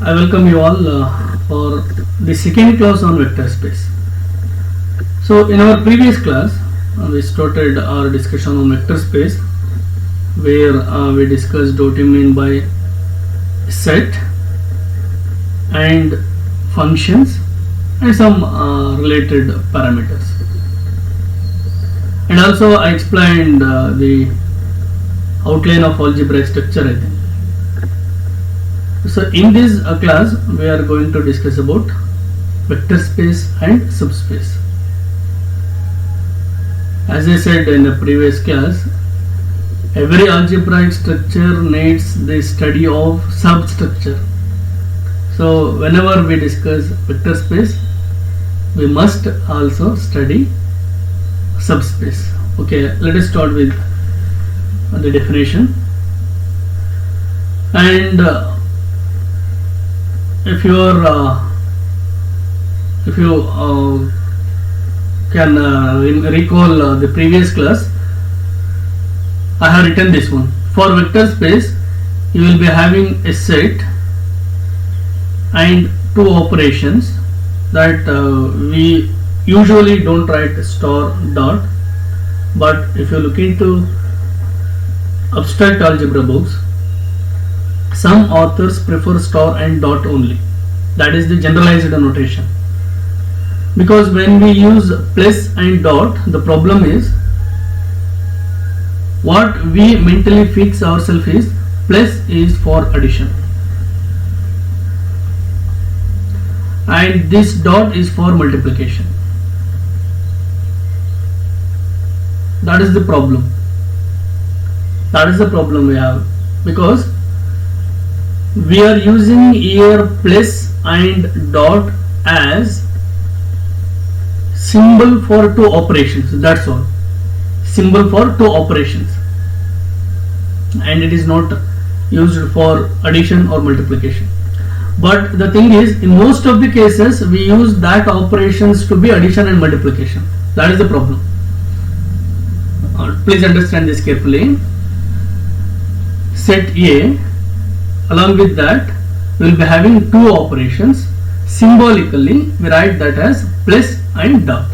I welcome you all for the second class on vector space. So in our previous class we started our discussion on vector space where we discussed what you mean by set and functions and some related parameters, and also I explained the outline of algebraic structure, I think. So in this class we are going to discuss about vector space and subspace. As I said in the previous class, every algebraic structure needs the study of substructure. So whenever we discuss vector space, we must also study subspace. Okay, let us start with the definition. And if you can recall the previous class, I have written this one. For vector space, you will be having a set and two operations that we usually don't write star dot, but if you look into abstract algebra books, some authors prefer star and dot only. That is the generalized notation. Because when we use plus and dot, the problem is what we mentally fix ourselves is plus is for addition and this dot is for multiplication. That is the problem. That is the problem we have, because we are using here plus and dot as symbol for two operations. That's all. Symbol for two operations, and it is not used for addition or multiplication. But the thing is, in most of the cases we use that operations to be addition and multiplication. That is the problem. Please understand this carefully. Set A, along with that we will be having two operations. Symbolically we write that as plus and dot.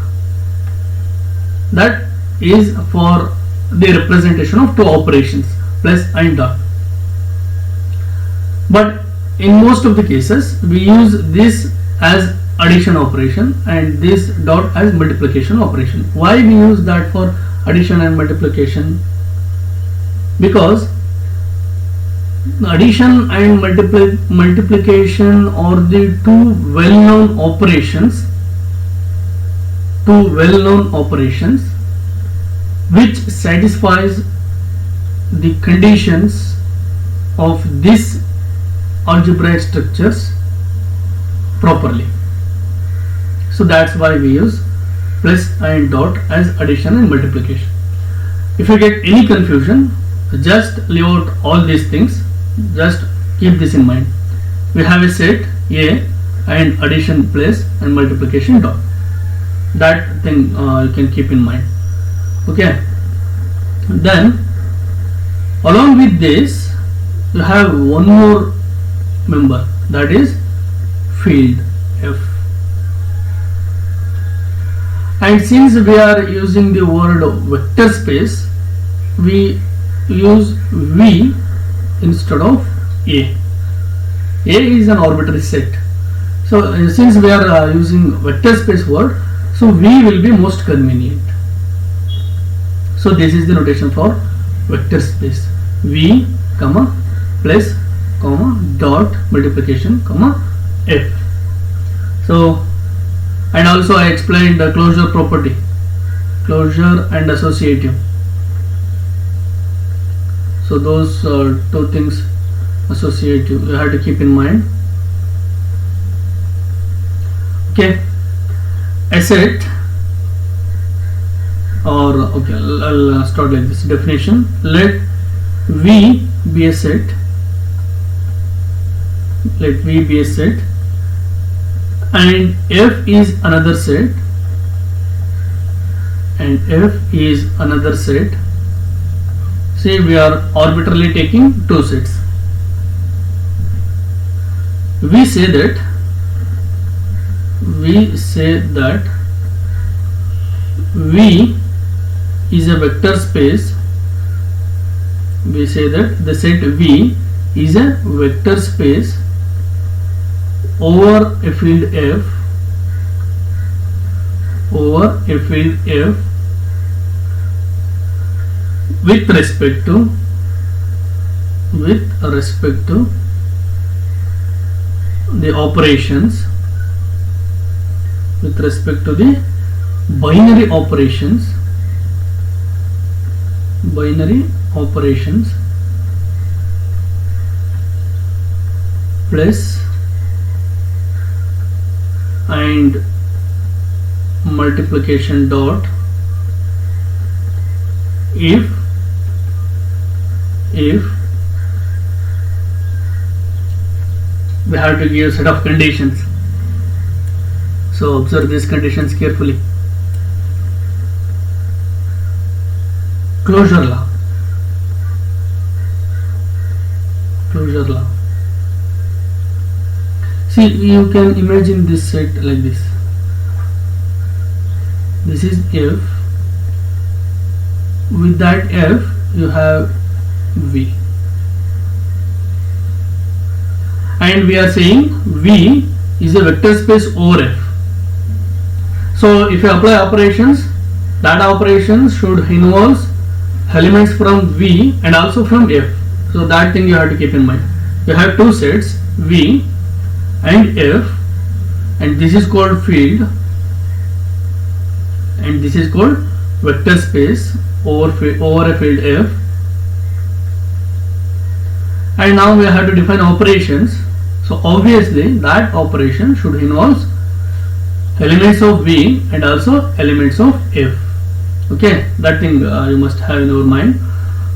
That is for the representation of two operations, plus and dot. But in most of the cases we use this as addition operation and this dot as multiplication operation. Why we use that for addition and multiplication? Because addition and multiplication are the two well-known operations which satisfies the conditions of these algebraic structures properly. So that's why we use plus and dot as addition and multiplication. If you get any confusion, just leave out all these things. Just keep this in mind. We have a set A and addition plus and multiplication dot. That thing you can keep in mind. Okay. Then along with this you have one more member, that is field F. And since we are using the word vector space, we use V instead of A. A is an arbitrary set. So since we are using vector space word, so V will be most convenient. So this is the notation for vector space. V comma plus comma dot multiplication comma F. So, and also I explained the closure property, closure and associative. So those two things, associative, you have to keep in mind. Okay, a set, or okay, I'll start like this definition. Let V be a set. Let V be a set, and F is another set, and F is another set. Say we are arbitrarily taking two sets. we say that V is a vector space. We say that the set V is a vector space over a field F with respect to the operations, with respect to the binary operations plus and multiplication dot if we have to give a set of conditions. So observe these conditions carefully. Closure law. See, you can imagine this set like this. This is F. With that F, you have V. And we are saying V is a vector space over F. So if you apply operations, that operation should involve elements from V and also from F. So that thing you have to keep in mind. You have two sets, V and F, and this is called field, and this is called vector space over a field F. And now we have to define operations. So obviously that operation should involve elements of V and also elements of F. Okay, that thing you must have in your mind.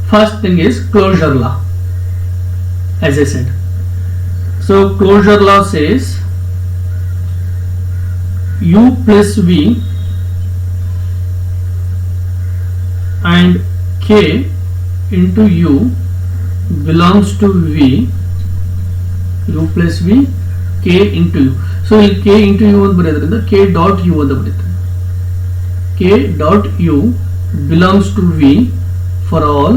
First thing is closure law, as I said. So closure law says U plus V and K into U belongs to V. U plus V, K into U. So K into U ಅಂತ ಬರೆಯೋದ್ರಿಂದ K dot U ಅಂತ ಬರೀತಾರೆ. K dot U belongs to V for all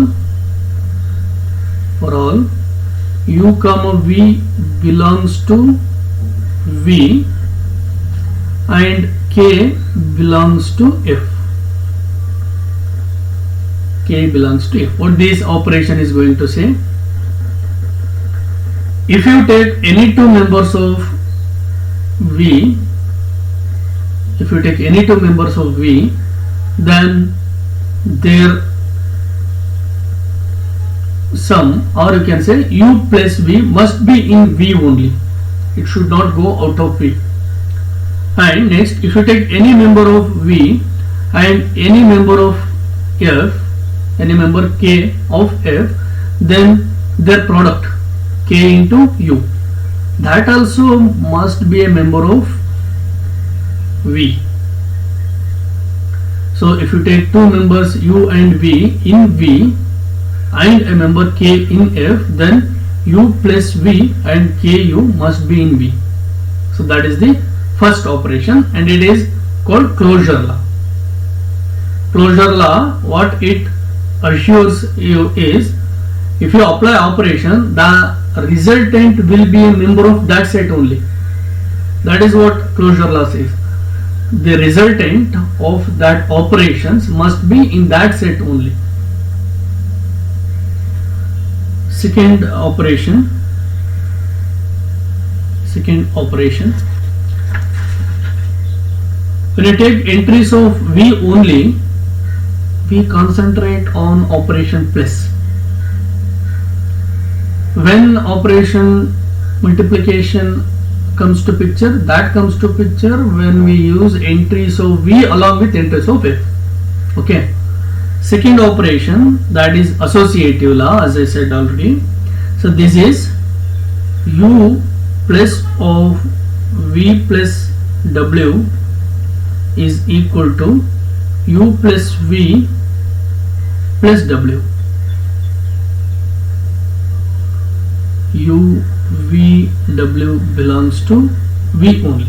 U comma V belongs to V and K belongs to F. K belongs to F. What this operation is going to say? If you take any two members of V, then their sum, or you can say U plus V must be in V only. It should not go out of V. And next, if you take any member of V and any member of F, any member K of F, then their product K into U, that also must be a member of V. So if you take two members U and V in V and a member K in F, then U plus V and KU must be in V. So that is the first operation, and it is called closure law. Closure law, what it assures you is, if you apply operation, the resultant will be a member of that set only. That is what closure law says. The resultant of that operations must be in that set only. Second operation. When you take entries of V only, we concentrate on operation plus. When operation multiplication comes to picture, that comes to picture when we use entries of V along with entries of F. Okay. Second operation, that is associative law, as I said already. So this is U plus of V plus W is equal to U plus V plus W. u v w belongs to v only.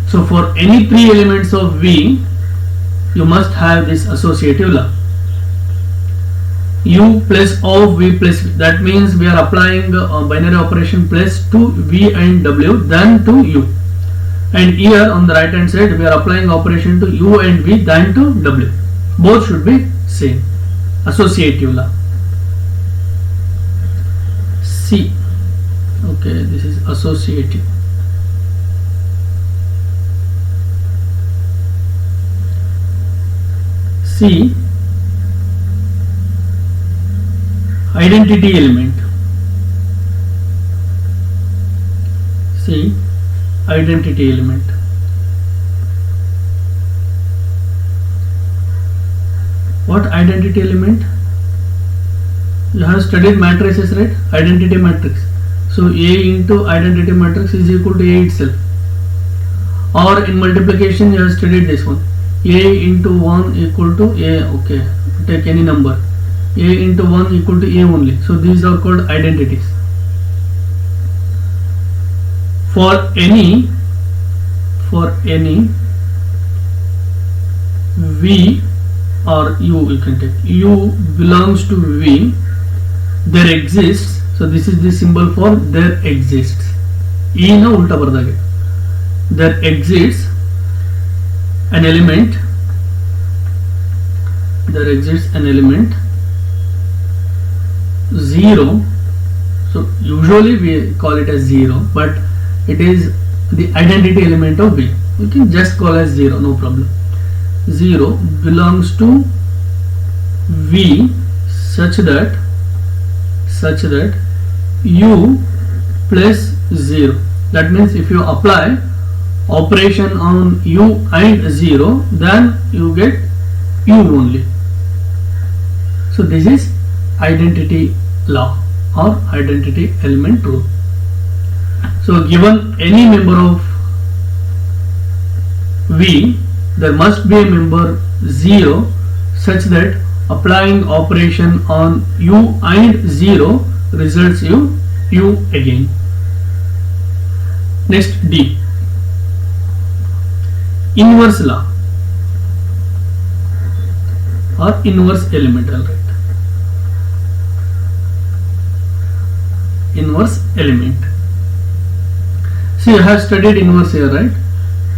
So for any three elements of v, you must have this associative law. U plus of v plus v. That means we are applying a binary operation plus to v and w than to u. And here on the right hand side we are applying operation to u and v than to w. Both should be same. Associative law. C. Okay, this is associative. C. Identity element. C. Identity element. What identity element? You have studied matrices, right? Identity matrix. So A into identity matrix is equal to A itself. Or in multiplication you have studied this one. A into 1 equal to A. Okay, take any number. A into 1 equal to A only. So these are called identities. For any V or U, you can take U belongs to V, there exists. So this is the symbol for there exists. E na ulta bardage. There exists an element. There exists an element 0. So usually we call it as 0, but it is the identity element of V. We can just call as 0, no problem. 0 belongs to V such that U plus 0. That means if you apply operation on U and 0, then you get U only. So this is identity law or identity element rule. So given any member of V, there must be a member 0 such that applying operation on U and 0 results you U again. Next, D. Inverse law or inverse element, alright. Inverse element. See, I have studied inverse here, right?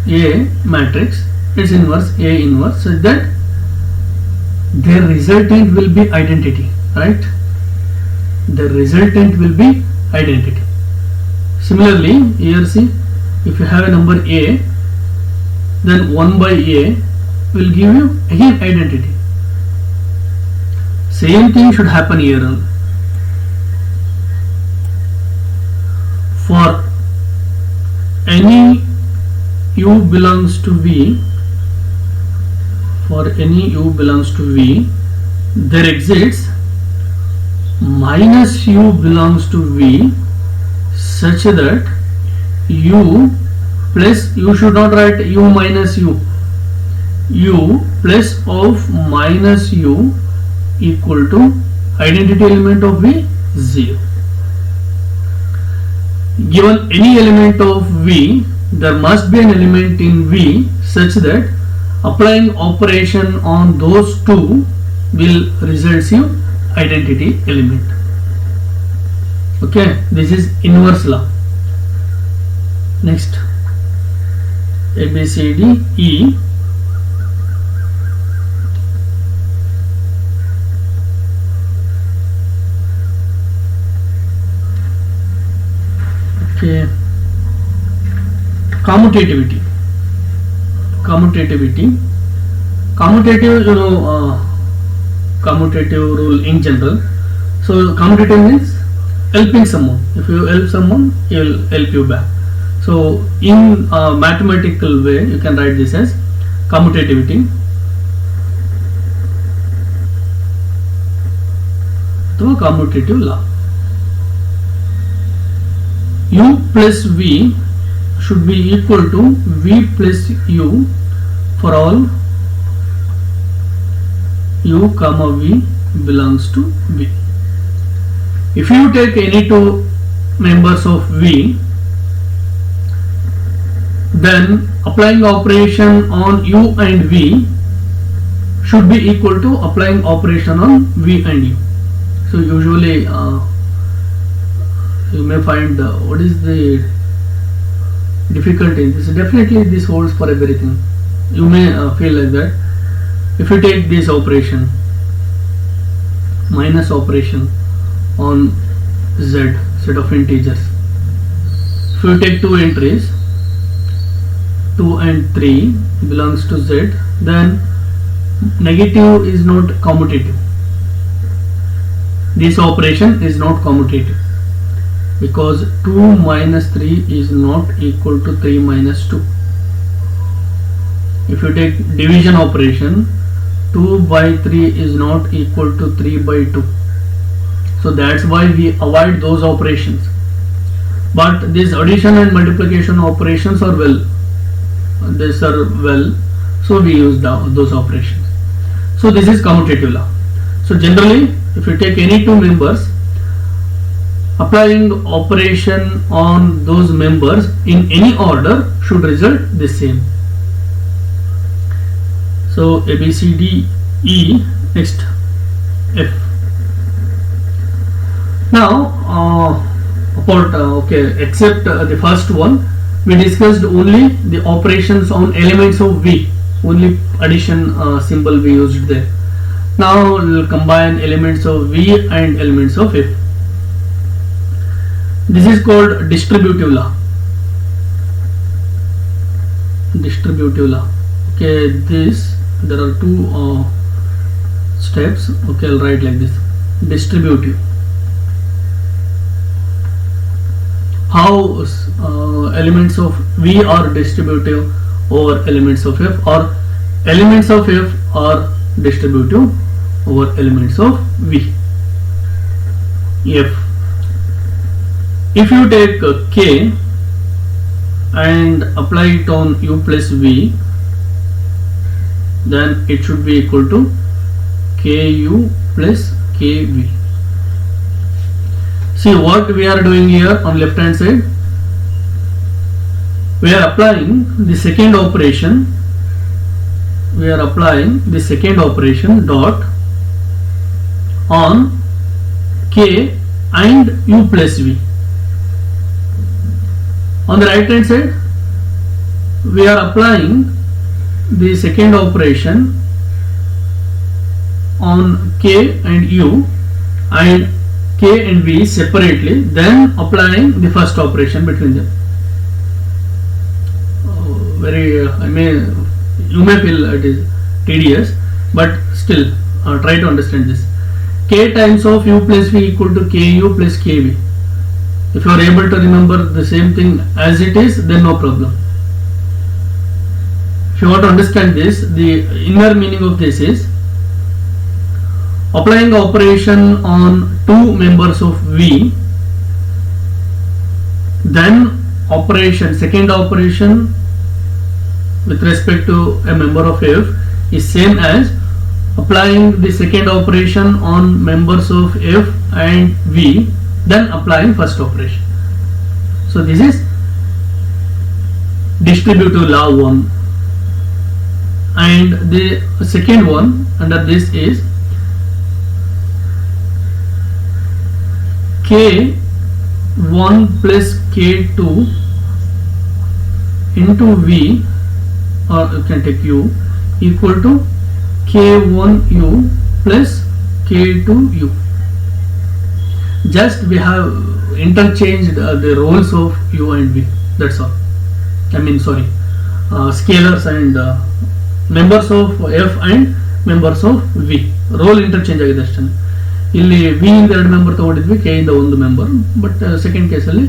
A matrix, its inverse, A inverse, such that their resultant will be identity, right? The resultant will be identity. Similarly, here see, if you have a number A, then 1 by A will give you again identity. Same thing should happen here. For any U belongs to V, there exists minus U belongs to V such that U plus, you should not write U minus U, U plus of minus U equal to identity element of V 0. Given any element of V, there must be an element in V such that applying operation on those two will result you identity element. Okay, this is inverse law. Next, A, B, C, D, E. Okay, commutativity. Commutative, you know, commutative rule in general. So commutative means helping someone. If you help someone, he will help you back. So in a mathematical way, you can write this as commutativity. So commutative law. U plus V should be equal to V plus U for all U comma V belongs to V. If you take any two members of V, then applying operation on U and V should be equal to applying operation on V and U. So usually you may find what is the difficulty in this. Definitely this holds for everything. You may feel like that. If you take this operation, minus operation on Z, set of integers. If you take two entries, 2 and 3 belongs to Z, then negative is not commutative. This operation is not commutative because 2 minus 3 is not equal to 3 minus 2. If you take division operation, 2 by 3 is not equal to 3 by 2. So that's why we avoid those operations. But these addition and multiplication operations are well. These are well, so we use those operations. So this is commutative law. So generally, if you take any two members, applying operation on those members in any order should result the same. So A, B, C, D, E, next F. Now except the first one, we discussed only the operations on elements of V, only addition symbol we used there. Now we will combine elements of V and elements of F. This is called distributive law. Distributive law. Okay, there are two steps. Okay, I'll write like this. Distributive. How elements of V are distributive over elements of F, or elements of F are distributive over elements of V. F. If you take K and apply it on U plus V, then it should be equal to KU plus KV. See what we are doing here on left hand side. We are applying the second operation. We are applying the second operation dot on K and U plus V. On the right hand side, we are applying the second operation on K and U and K and V separately, then applying the first operation between them. You may feel it is tedious, but still try to understand this. K times of U plus V equal to KU plus KV. If you are able to remember the same thing as it is, then no problem. If you want to understand this, the inner meaning of this is applying operation on two members of V, then second operation with respect to a member of F is same as applying the second operation on members of F and V, then applying first operation. So this is distributive law 1, and the second one under this is K1 plus K2 into V, or you can take U, equal to K1U plus K2U. Just we have interchanged the roles of U and V, that's all. Scalars and members of F and members of V, role interchange ಆಗಿದೆ ಅಷ್ಟೇ. ಇಲ್ಲಿ V ಇಂದ 2 member ತಗೊಂಡಿದ್ವಿ, K ಇಂದ 1 member, but second ಕೇಸಲ್ಲಿ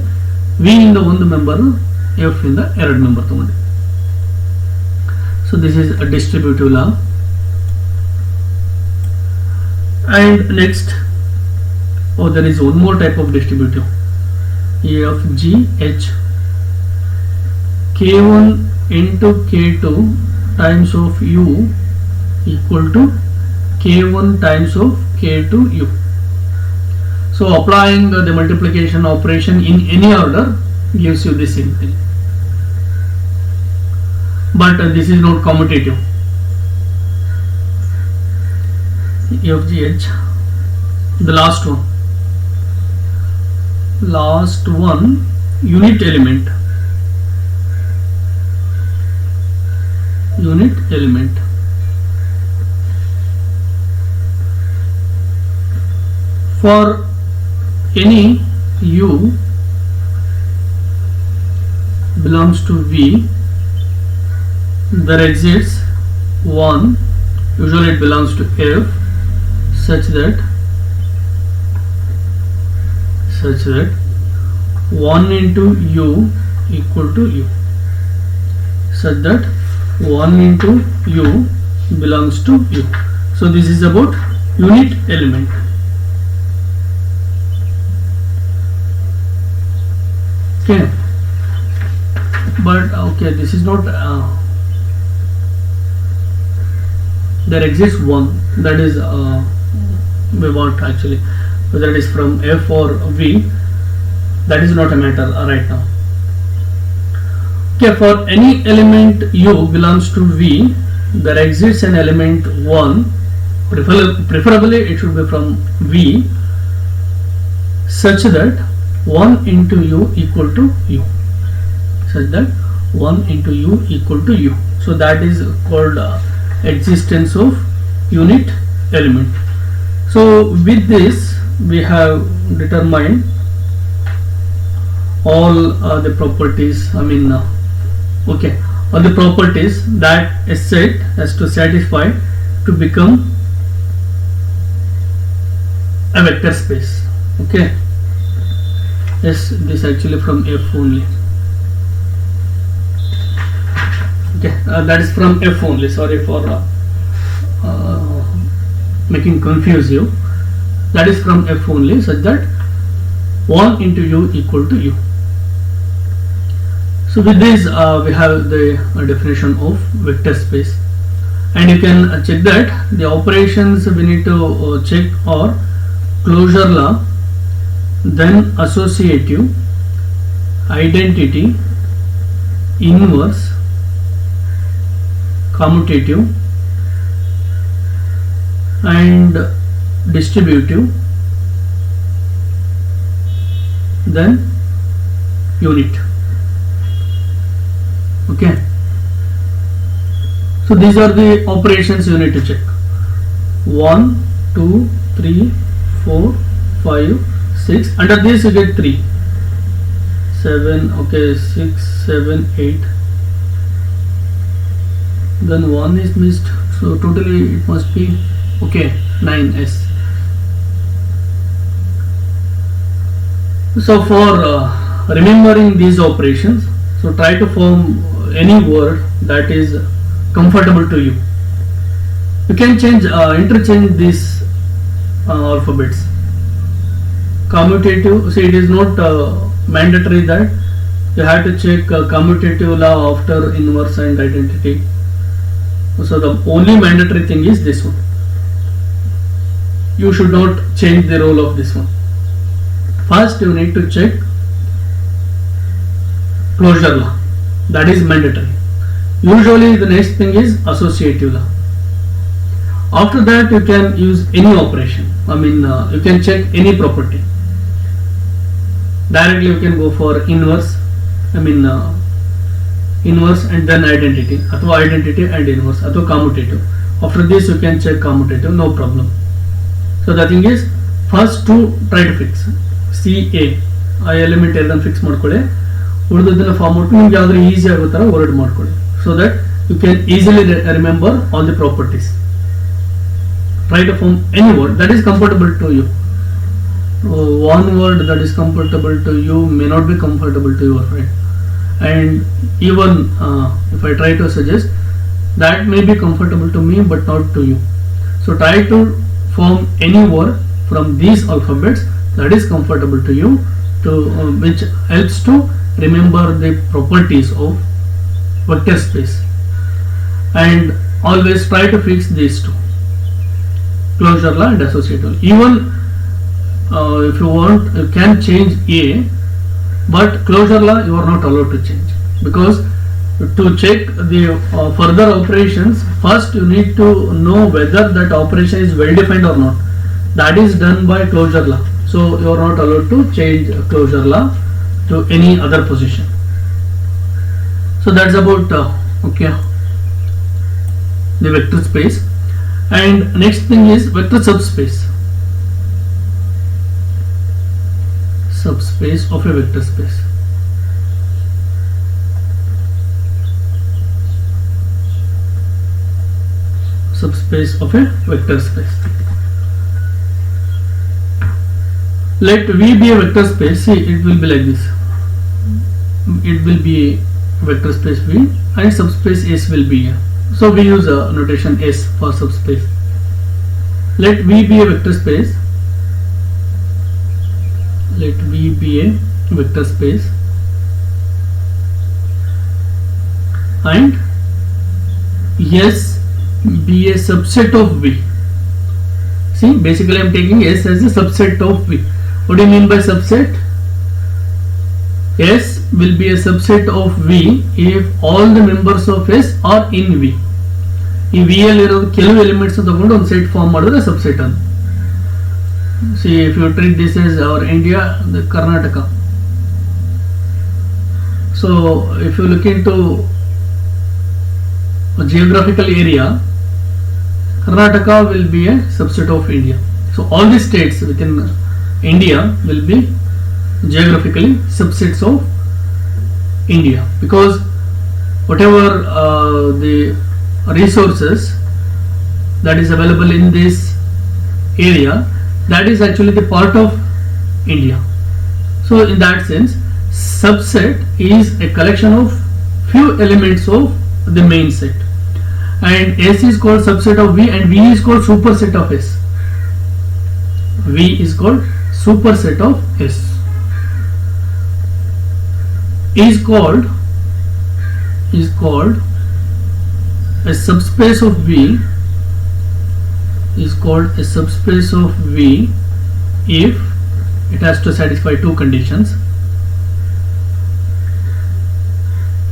V ಇಂದ 1 member, F ಇಂದ 2 member ತಗೊಂಡಿದ್ವಿ. So this is a distributive law. And next, there is one more type of distributive, EFGH. K1 into K2 times of U equal to K1 times of K2U. So applying the multiplication operation in any order gives you the same thing, but this is not commutative. FGH, the last one, unit element. For any u belongs to V, there exists one, usually it belongs to F, such that 1 into u equal to u, such that 1 into u belongs to u. So this is about unit element. Okay, but okay, this is not there exists one, that is we want actually, whether it is from F or V, that is not a matter right now. Okay, for any element u belongs to V, there exists an element 1, preferably it should be from V, such that 1 into u equal to u, such that 1 into u equal to u. So that is called existence of unit element. So with this we have determined all the properties, all the properties that a set has to satisfy to become a vector space. Okay, yes, this actually from F only. Okay, that is from F only. Sorry for making confuse you. That is from F only, such that 1 into u equal to u. So with this we have the definition of vector space, and you can check that the operations we need to check are closure law, then associative, identity, inverse, commutative, and distributive, then unit. Okay, so these are the operations you need to check. 1, 2, 3, 4, 5, 6. Under this you get 3, 7. Okay, 6, 7, 8. Then 1 is missed. So totally it must be 9s. So for remembering these operations, so try to form any word that is comfortable to you. You can interchange these alphabets. Commutative, see, it is not mandatory that you have to check commutative law after inverse and identity. So the only mandatory thing is this one. You should not change the role of this one. First you need to check closure law, that is mandatory. Usually the next thing is associative law. After that you can use any operation, you can check any property. Directly you can go for inverse, inverse and then identity, or identity and inverse, or commutative. After this you can check commutative, no problem. So the thing is, first to try to fix CA, I element fix ಮಾಡ್ಕೊಳ್ಳಿ, ಉಳಿದದನ್ನ form ಮಾಡ್ಕೊಂಡು ನಿಮ್ಗೆ ಯಾವ್ದಾದ್ರು easy ಆಗೋ ತರ word ಮಾಡ್ಕೊಳ್ಳಿ, so that you can easily remember all the properties. Try to form any word that is comfortable to you. One word that is comfortable to you may not be comfortable to your friend, and even if I try to suggest, that may be comfortable to me but not to you. So try to form any word from these alphabets that is comfortable to you, which helps to remember the properties of vector space, and always try to fix these two, closure law and associative. Even if you want, you can change A, but closure law you are not allowed to change, because to check the further operations, first you need to know whether that operation is well defined or not. That is done by closure law. So you are not allowed to change closure law to any other position. So that's about okay, the vector space. And next thing is vector subspace. Subspace of a vector space. Subspace of a vector space. Let V be a vector space. See, it will be like this. It will be vector space V and subspace S will be here. So we use a notation S for subspace. Let V be a vector space. Let V be a vector space and S be a subset of V. See, basically I am taking S as a subset of V. What do you mean by subset? S will be a subset of V if all the members of S are in V. ಈ V ಅಲ್ಲಿರೋ ಕೆಲವು elements ತಗೊಂಡು ಒಂದು set form ಮಾಡಿದ್ರೆ subset ಅಂತ. See, if you treat this as our India, the Karnataka. So if you look into a geographical area, Karnataka will be a subset of India. So all the states within India will be geographically subsets of India, because whatever the resources that is available in this area, that is actually the part of India. So in that sense, subset is a collection of few elements of the main set, and S is called subset of V and V is called superset of S. V is called superset of S. Is called a subspace of V, is called a subspace of V if it has to satisfy two conditions.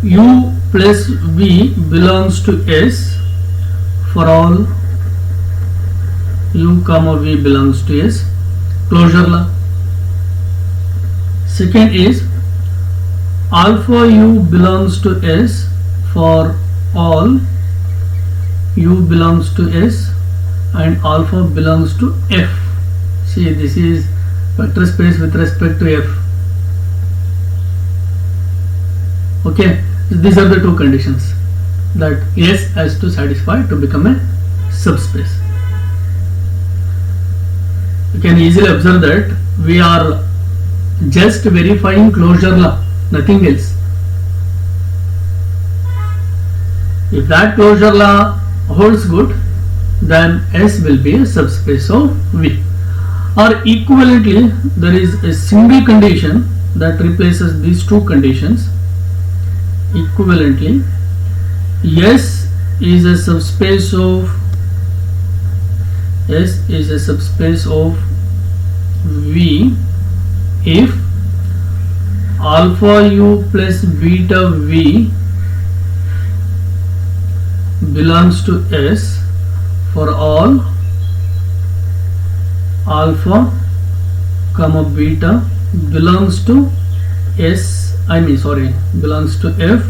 U plus V belongs to S for all U comma V belongs to S. Closure law. Second is alpha U belongs to S for all U belongs to S and alpha belongs to F. See, this is vector space with respect to F. Okay, these are the two conditions that S has to satisfy to become a subspace. You can easily observe that we are just verifying closure law, nothing else. If that closure law holds good, then S will be a subspace of V. Or equivalently, there is a single condition that replaces these two conditions. Equivalently, S is a subspace of V if alpha U plus beta V belongs to S for all alpha comma beta belongs to belongs to F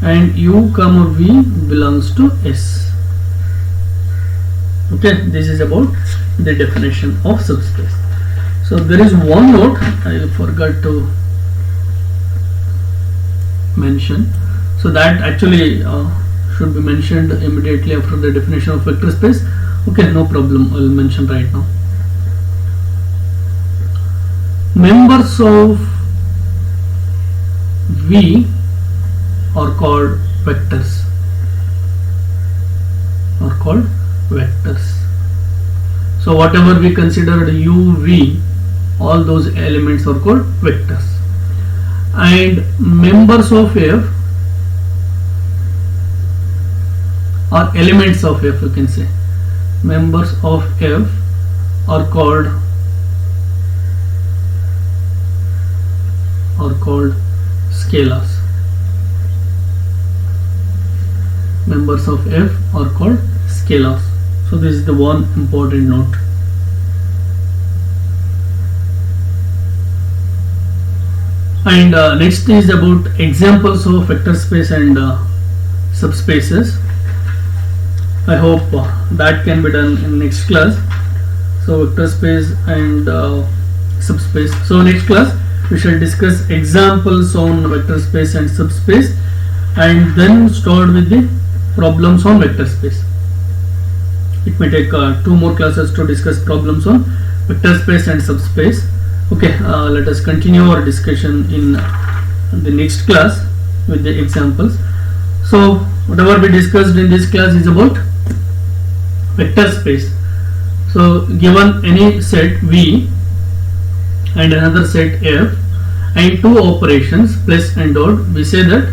and U comma V belongs to S. Okay, this is about the definition of subspace. So there is one note I forgot to mention, so that actually should be mentioned immediately after the definition of vector space. Okay, no problem, I will mention right now. Members of V are called vectors. So whatever we considered U, V, all those elements are called vectors. And members of F or elements of F, you can say members of F are called are called scalars. Members of F are called scalars. So this is the one important note. And next is about examples of vector space and subspaces. I hope that can be done in next class. So vector space and subspace. So next class we shall discuss examples on vector space and subspace, and then start with the problems on vector space. It may take 2 more classes to discuss problems on vector space and subspace. Okay, let us continue our discussion in the next class with the examples. So whatever we discussed in this class is about vector space. So given any set V and another set F and 2 operations plus and dot, we say that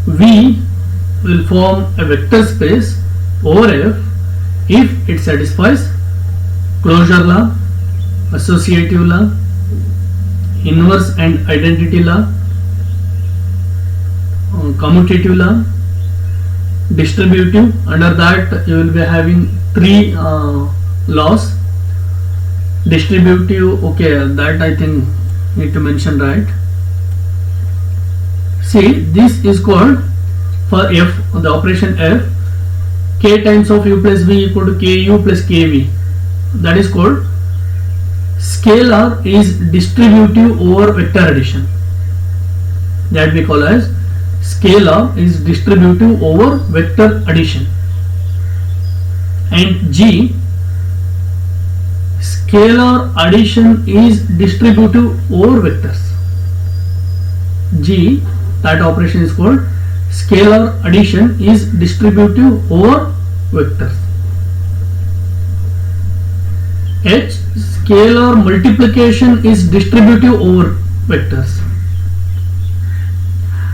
V will form a vector space over F if it satisfies closure law, associative law, inverse and identity law, commutative law, distributive. Under that you will be having 3 laws. Distributive, okay, that I think need to mention, right? See, this is called, for F, the operation F, k times of u plus v equal to ku plus kv. That is called scalar is distributive over vector addition. That we call as scalar is distributive over vector addition. And G, scalar addition is distributive over vectors. G, that operation is called scalar addition is distributive over vectors. H, scalar multiplication is distributive over vectors.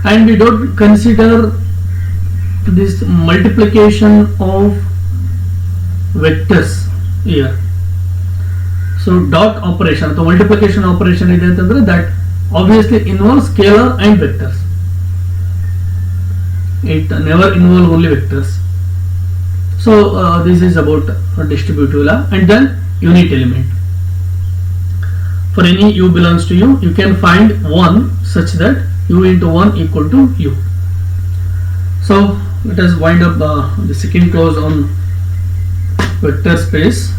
And we don't consider this multiplication of vectors here. So dot operation, the multiplication operation is that obviously involves scalar and vectors. It never involves only vectors. So this is about distributive law. And then unit element. For any u belongs to u, you can find 1 such that u into 1 equal to u. So let us wind up the second clause on vector space,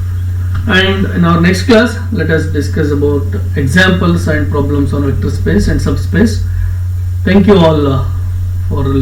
and in our next class let us discuss about examples and problems on vector space and subspace. Thank you all for listening.